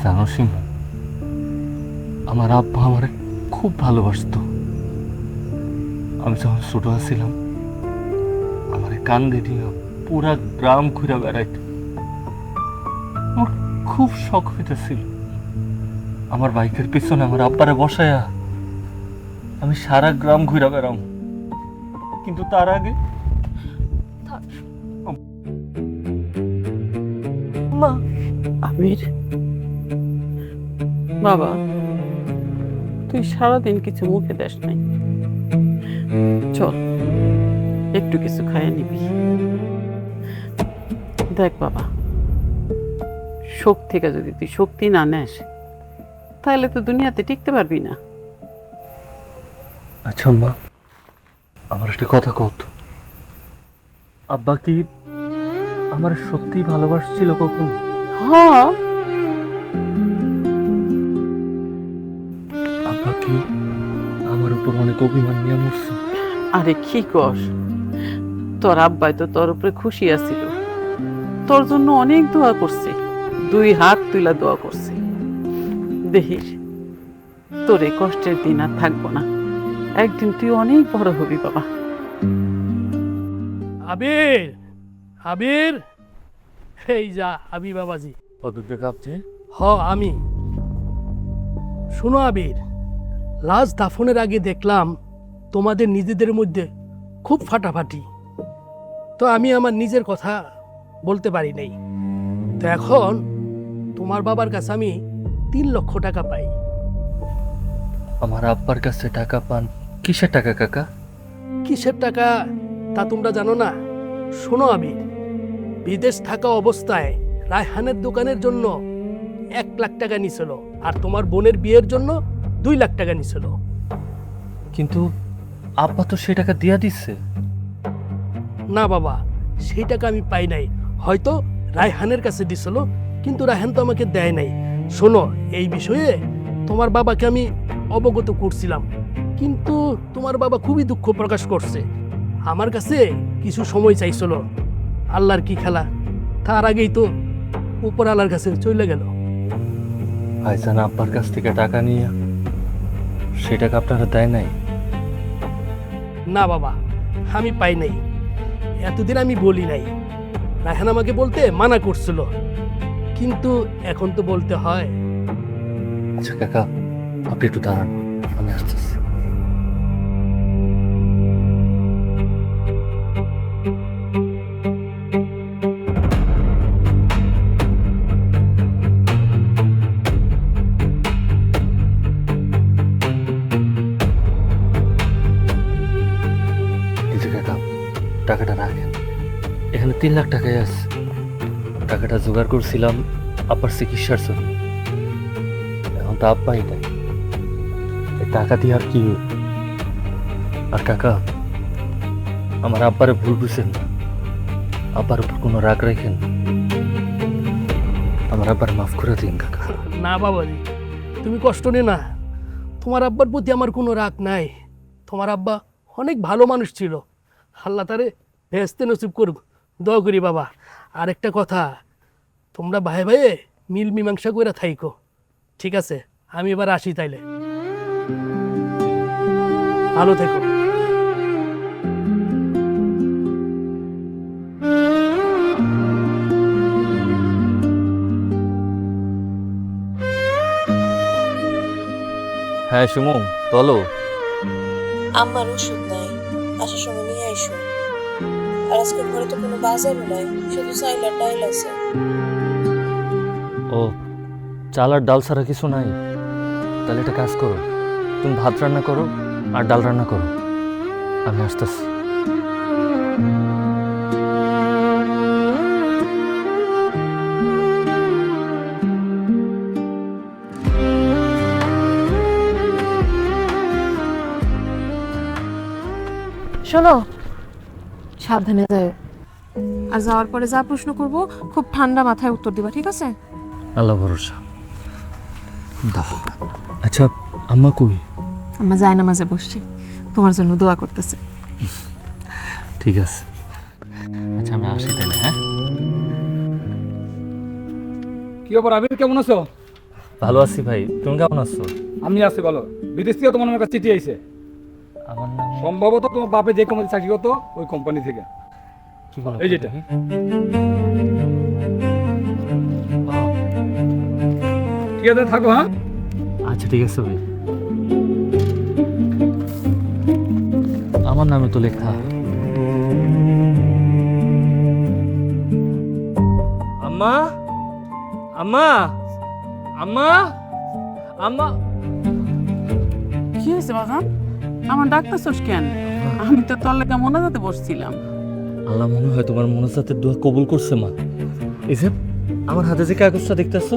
জানো শিব, আমার আব্বা আমারে খুব ভালোবাসতো। আমি যখন ছোট ছিলাম আমার কান্দে নিয়ে পুরা গ্রাম ঘুরে বেড়াইত। আমার খুব শখ হইতেছিল আমার বাইকের পিছনে আমার আব্বারে বসায়া আমি সারা গ্রাম ঘুরে বেড়াম। কিন্তু তার আগে মা, আমির, বাবা, তুই সারাদিন কিছু মুখে দেস নাই, চল একটু কিছু খাইয়ে নিবি। দেখ বাবা, শোক থেকে যদি তুই শক্তি না নেস তাহলে তো দুনিয়াতে টিকতে পারবি না। আচ্ছা মা, আমার একটা কথা কত, আব্বা কি আমার সত্যি ভালোবাসছিল কখন? হ্যাঁ, আব্বা কি আমার উপর অনেক অভিমান নিয়ে মরছে? আরে কি কর, তোর আব্বাই তো তোর উপরে খুশি আছিল, তোর জন্য অনেক দোয়া করছে, 2 হাত তুইলা দোয়া করছে। দেখিস তোর এই কষ্টের দিন আর থাকবো না, একদিন তুই অনেক বড় হবি বাবা। আবির, আবির, এই যা আবি বাবাজি। কতটা কাঁপছে? আমি। শোনো আবির, লাশ দাফনের আগে দেখলাম তোমাদের নিজেদের মধ্যে খুব ফাটাফাটি। তো আমি আমার নিজের কথা বলতে পারি নাই। তো এখন তোমার বাবার কাছে আমি 3 লক্ষ টাকা পাই। আমার আব্বার কাছে টাকা পান? কিসের টাকা কাকা? কিসের টাকা তা তোমরা জানো না? শোনো আবির, বিদেশ থাকা অবস্থায় রায়হানের দোকানের জন্য 1 লাখ টাকা নিছিল, আর তোমার বোনের বিয়ের জন্য 2 লাখ টাকা নিছিল। কিন্তু আব্বা তো সেই টাকা দিয়া দিচ্ছে। না বাবা, সেই টাকা আমি পাই নাই। হয়তো রায়হানের কাছে দিছিল, কিন্তু রায়হান তো আমাকে দেয় নাই। শোনো, এই বিষয়ে তোমার বাবাকে আমি অবগত করছিলাম, কিন্তু তোমার বাবা খুবই দুঃখ প্রকাশ করছে। আমার কাছে কিছু সময় চাইছিল। আল্লাহর কি খেলা, তার আগেই তো উপর আল্লাহর কাছে চলে গেল। ভাইজান আব্বার কাছ থেকে টাকা নিয়ে সেই টাকা আপনারা দেয় নাই? না বাবা, আমি পাই নাই। এতদিন আমি বলি নাই। রায়হান আমাকে বলতে মানা করছিল, কিন্তু এখন তো বলতে হয়। আচ্ছা কাকা, আপনি একটু দাঁড়ান, আমি আসতেছি। কাকা, টাকাটা রাখেন, এখানে 3 লাখ টাকাই আছে। টাকাটা জোগাড় করছিলাম আব্বার চিকিৎসার জন্য। এখন তো আব্বাই নাই, এই টাকা দিয়ে আর কি হইব? আর কাকা, আমার আব্বারে ভুল বুঝছেন না, আব্বার উপর কোনো রাগ রাখেন না। আমার আব্বার মাফ করে দিন কাকা। না বাবাজি, তুমি কষ্ট নে না। তোমার আব্বার প্রতি আমার কোনো রাগ নাই। তোমার আব্বা অনেক ভালো মানুষ ছিল। আল্লাহ তারে ভেস্তে নসিব করব, দোয়া করি বাবা। আর একটা কথা, তোমরা ভাই ভাইয়ে মিল মীমাংসা করে থাইকো, ঠিক আছে? আমি এবার আসি তাইলে। ভালো থেকো। হ্যাঁ সুমু, বলো। আমার ওষুধ নাই, আসার সময় নিয়ে আইসো। আর আজকে ঘরে তো কোনো বাজারও নাই, শুধু চাইল আর ডাইল আছে। ও, চাল আর ডাল ছাড়া কিছু নাই? তাহলে একটা কাজ করো, তুমি ভাত রান্না করো আর ডাল রান্না করো, আমি আসতেছি। শোনো, সাবধানে যাও। আর যাওয়ার পরে যা প্রশ্ন করব খুব ঠান্ডা মাথায় উত্তর দিবা, ঠিক আছে? আল্লাহ ভরসা। আচ্ছা আম্মা কই? আমরা যাই নামাজে বসছি, তোমার জন্য দোয়া করতেছে। ঠিক আছে, আচ্ছা আমি আসি তাহলে। হ্যাঁ, কি ব্যাপার আবির, কেমন আছো? ভালো আছি ভাই, তুমি কেমন আছো? আমি আছি ভালো। বিদেশ থেকে তোমার একটা চিঠি আইছে, আমার নাম সম্ভবত তোমার বাপে যে কোম্পানি চাকরি করতো ওই কোম্পানি থেকে। কি বলো? এই যেটা। ঠিক আছে, থাকো। হ্যাঁ, আচ্ছা ঠিক আছে ভাই, আমার নামে তো লেখা। আম্মা, আম্মা, আম্মা, আম্মা। কি হয়েছে বাগান? আমার ডাক্তার কেন? আমি তো তোর লেগে মোনাজাতে বসছিলাম। আল্লাহ মনে হয় তোমার মোনাজাতের দোয়া কবুল করছে মা। এই যে আমার হাতে যে কাগজটা দেখতেছো,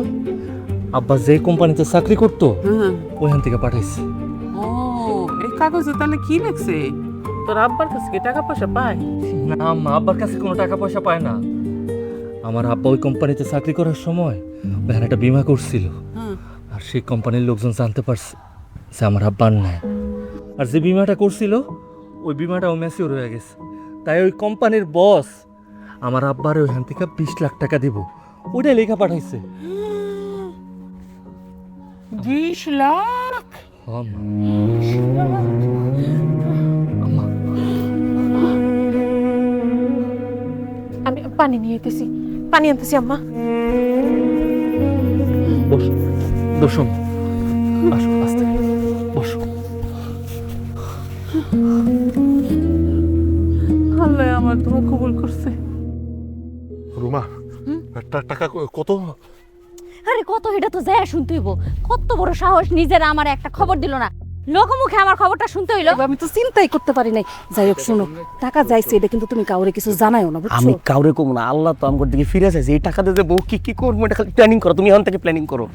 আব্বা যে কোম্পানিতে চাকরি করতো হ্যাঁ। ওইখান থেকে পাঠাইছে। ও, এই কাগজে তাহলে কি লেখছে? তোর আব্বার কাছে কি টাকা পয়সা পায়? না মা, আব্বার কাছে কোনো টাকা পয়সা পায় না। আমার আব্বা ওই কোম্পানিতে চাকরি করার সময় ওখানে একটা বিমা করছিল, হ্যাঁ। আর সেই কোম্পানির লোকজন জানতে পারছে যে আমার আব্বার নাই। আর যে বিমাটা করছিল ওই বিমাটা ও ম্যাচিওর হয়ে গেছে, তাই ওই কোম্পানির বস আমার আব্বার ওইখান থেকে 20 লাখ টাকা দিব ওইটাই লেখা পাঠাইছে। 20 লাখ? হ্যাঁ মা। আমি পানি নিয়ে আইতেছি, পানি আনতেছি আম্মা। বসো বসো, আসো আস্তে বসো। আল্লাহ আমার দোয়া কবুল করছে। রুমা, টাকা কত? আরে কত, এটা তো যায় শুনতে হইব। কত বড় সাহস, নিজেরা আমার একটা খবর দিল না, লোকমুখে আমার খবরটা শুনতে হইলো। আমি তো চিন্তাই করতে পারি নাই। যাই হোক শোনো, টাকা যাইছে এটা কিন্তু তুমি কাউরে কিছু জানাইও না, বুঝছো? আমি কাউরে কম না, আল্লাহ তো আমার দিকে ফিরে আসে। এই টাকা দিয়ে বউ কি কি করবো এটা খালি প্ল্যানিং করো, তুমি এখন থেকে প্ল্যানিং করো।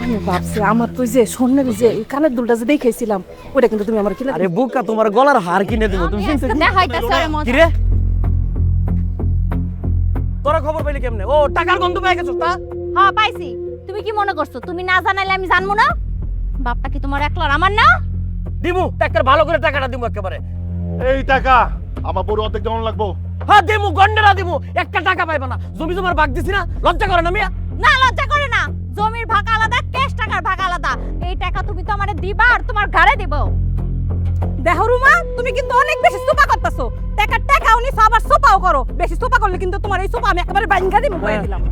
আমি ভাবছি আমার তো যে স্বর্ণের যে কানের দুলটা যে দেখেছিলাম ওটা কিন্তু তুমি আমার কিনে আরে বোকা, তোমার গলার হার কিনে দেবো। তুমি চিন্তা করো না। দেখাইতাছে আরে মজা। কি রে, তোরা খবর পাইলি কেমনে? ও টাকার গন্ধ পেয়ে গেছো তা? হ্যাঁ পাইছি। তুমি কি মনে করছো তুমি না জানাইলে আমি জানবো না? বাপটা কি তোমার একলার, আমার না? দিমু টাকার, ভালো করে টাকাটা দিমু একেবারে। এই টাকা আমার বড় অর্ধেক কেমন লাগবো? হ্যাঁ দিমু, গন্ডারা দিমু, একটা টাকা পাইবা না। জমি জমার ভাগ দিছি না, লজ্জা করে না মিয়া? না লজ্জা করে না, জমির ভাগ আলাদা, ক্যাশ টাকার ভাগ আলাদা। এই টাকা তুমি তো আমারে দিবা আর তোমার ঘরে দিব। দেখো রুমা, তুমি কিন্তু অনেক বেশি সোপা করতেছো। টাকার টাকা উনি আবার সোপাও করো। বেশি সোপা করলে কিন্তু তোমার এই সোপা আমি একেবারে বাইঙ্গা দিব কই দিলাম।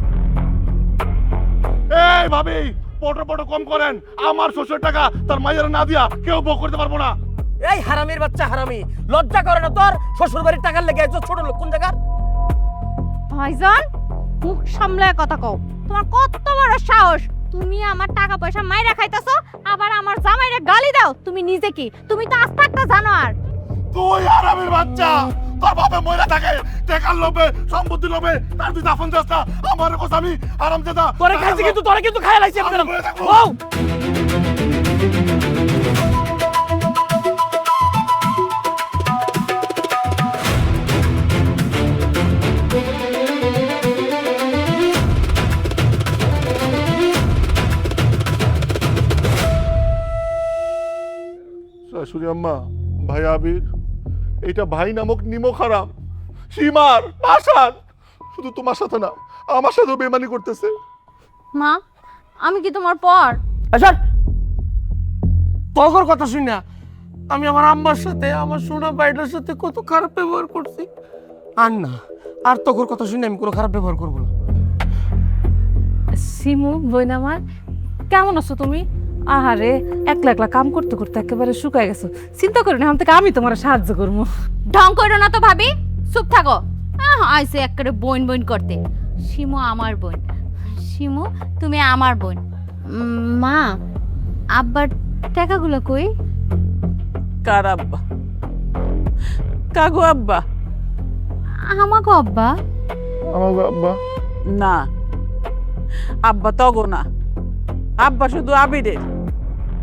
এই ভাবি, পটো পটো কম করেন। আমার শ্বশুর টাকা তার মায়ের না দিয়া কেউ ভোগ করতে পারবো না। এই হারামির বাচ্চা হারামি, লজ্জা করে না তোর? শ্বশুর বাড়ির টাকার লেগে আইছো, ছোট লোক কোন জায়গার? ভাইজান, মুখ সামলায় কথা কও। তোমার কত বড় সাহস, তুমি আমার টাকা পয়সা মাইরা খাইতাছো, আবার আমার জামাইরে গালি দাও। তুমি নিজে কি? তুমি তো আস্তে একটা জানোয়ার। তুই হারামির বাচ্চা, তোর বাপে মহিলা থাকে টাকার লোভে, সম্পত্তি লোভে, তার তুই দাফন যাস না। আমার কথা আমি আরাম যেতা তোরে খাইছি কিন্তু তোরে কিন্তু খাইয়া লাইছি আমি। আমি বলে থাকবো। ও শাশুড়ি আম্মা, ভাই আবির, এইটা ভাই নামক নিমক হারাম, সীমার পাশান, শুধু তোমার সাথে না আমার সাথেও বেমানি করতেছে। মা, আমি কি তোমার পর? আচ্ছা, তোর কথা শুন না, আমি আমার আম্মার সাথে, আমার সোনা বাইটার সাথে কত খারাপ ব্যবহার করছি। আর না, আর তোর কথা শুনে আমি কোনো খারাপ ব্যবহার করবো না। সিমু বইনা আমার, কেমন আছো তুমি? আহারে, একলা একলা কাম করতে করতে একেবারে শুকায় গেছো। চিন্তা করো না, এখন থেকে আমি তোমার সাহায্য করবো। ঢং করো না তো ভাবি, চুপ থাকো। আইসে একেবারে বোন বোন করতে। শিমু আমার বোন, শিমু তুমি আমার বোন। মা, আব্বার টাকাগুলো কই? কার আব্বা? কাগো আব্বা? আমাকে আব্বা? আমার আব্বা না, আব্বা তগো না, আব্বা শুধু আবিরের।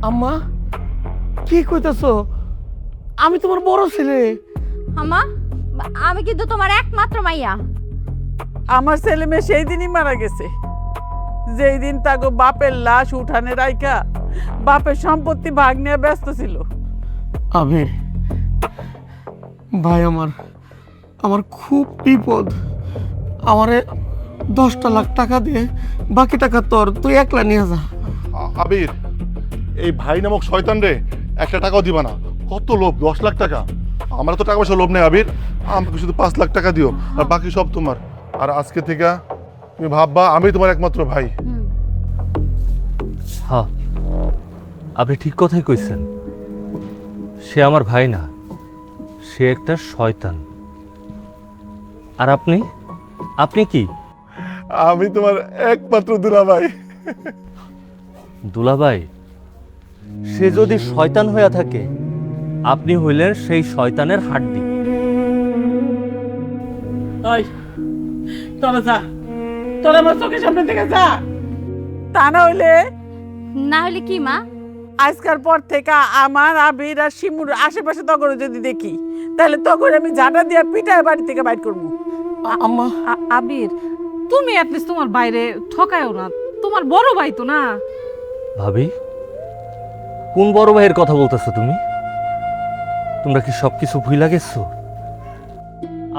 আম্মা কি কইতাছো? আমি তোমার বড় ছেলে। আম্মা আমি কিন্তু তোমার একমাত্র মাইয়া। আমার ছেলে মেয়ে সেই দিনই মারা গেছে, যেই দিন তাকে বাপের লাশ উঠানে রাইখা বাপের সম্পত্তি ভাগ নিয়ে ব্যস্ত ছিল। আমি ভাই আমার খুব বিপদ। আমারে 10 লাখ টাকা দিয়ে বাকি টাকা তুই একলা নিয়ে যা। আবির, এই ভাই নামক শয়তান রে একটা টাকাও দিবা না। কত লোভ, 10 লাখ টাকা। আমার তো টাকা পয়সা লোভ নেই আবির, আমাকে শুধু 5 লাখ টাকা দিও, আর বাকি সব তোমার। আর আজকে থেকে তুমি ভাববা আমি তোমার একমাত্র ভাই। হ্যাঁ, আপনি ঠিক কথাই কইছেন। সে আমার ভাই না, সে একটা শয়তান। আর আপনি কি? আমি তোমার একমাত্র দুলাভাই। দুলাভাই? সে যদি শয়তান হইয়া থাকে, আপনি হইলেন সেই শয়তানের হাড্ডি। ওই তোরা যা, তোরা আমার চোখের সামনে থেকে যা। তা না হইলে কি মা? আজকাল পর থেকে আমার আবির আর শিমুর আশেপাশে তগরে যদি দেখি, তাহলে তগরে আমি ঝাঁটা দিয়ে পিঠায় বাড়ি থেকে বাইর করবো। আম্মা, আবির, তুমি অ্যাটলিস্ট তোমার বাইরে ঠকায়ও না, তোমার বড় ভাই তো না। ভাবি, কোন বড় ভাইয়ের কথা বলতেছো তুমি? তোমরা কি সবকিছু ভুইলা গেছো?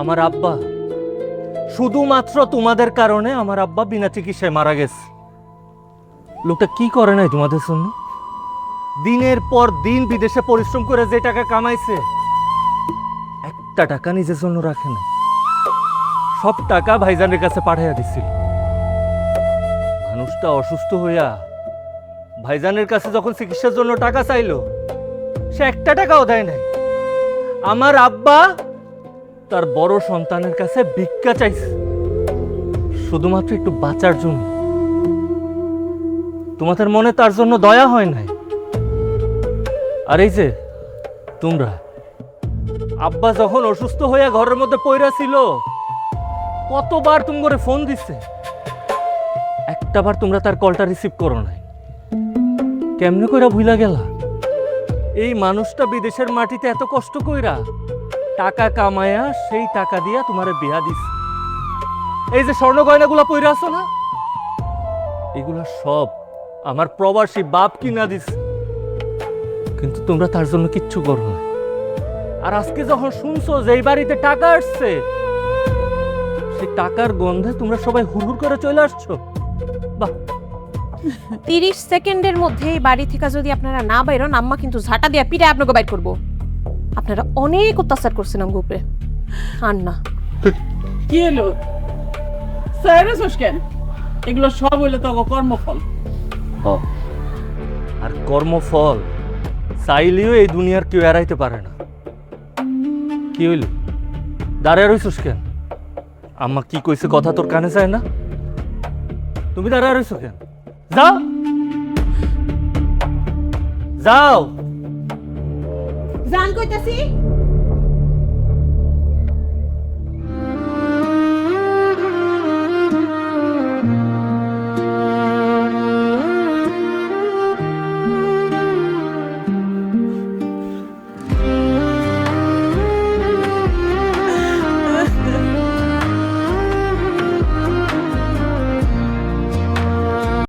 আমার আব্বা, শুধুমাত্র তোমাদের কারণে আমার আব্বা বিনা চিকিৎসায় মারা গেছে। লোকটা কি করে নাই তোমাদের জন্য? দিনের পর দিন বিদেশে পরিশ্রম করে যে টাকা কামাইছে, একটা টাকা নিজের জন্য রাখে না। সব টাকা ভাইজানের কাছে পাঠাইয়া দিছিল। মানুষটা অসুস্থ হইয়া ভাইজানের কাছে যখন চিকিৎসার জন্য টাকা চাইলো, সে একটা টাকাও দেয় নাই। আমার আব্বা তার বড় সন্তানের কাছে ভিক্ষা চাইছে, শুধুমাত্র একটু বাঁচার জন্য। তোমাদের মনে তার জন্য দয়া হয় নাই। আর এই যে তোমরা, আব্বা যখন অসুস্থ হইয়া ঘরের মধ্যে পইরা ছিল, কতবার তুমি করে ফোন দিছে, একটাবার তোমরা তার কলটা রিসিভ করো নাই। কেমনে কইরা ভুলা গেলা? এই মানুষটা বিদেশের মাটিতে এত কষ্ট কইরা টাকা কামায়া সেই টাকা দিয়া তোমারে বিয়া দিছে। এই যে স্বর্ণ গয়নাগুলা পইরা আছো না, এগুলা সব আমার প্রবাসী বাপ কিনা দিছে, কিন্তু তোমরা তার জন্য কিচ্ছু করো না। আর আজকে যখন শুনছো যে এই বাড়িতে টাকা আসছে, সেই টাকার গন্ধে তোমরা সবাই হুড়হুড় করে চলে আসছো। বাহ, 30 সেকেন্ডের মধ্যে এই বাড়ি থেকে যদি আপনারা না বাইরন, আম্মা কিন্তু ঝাঁটা দিয়ে পিঠে আপনাকে বাইর করবো। আপনারা অনেক অত্যাচার করছেন আমার উপরে। আর না, কি হলো সাইরাস কেন? এগুলো সব হইলো তো কর্মফল। আর কর্মফল চাইলেও এই দুনিয়ার কেউ এড়াইতে পারে না। কি হইল? দাঁড়ায় রইছস কেন? আম্মা কি কইছে কথা তোর কানে যায় না? তুমি দাঁড়ায় রইছো কেন? যাও যাও। জান কইতাছি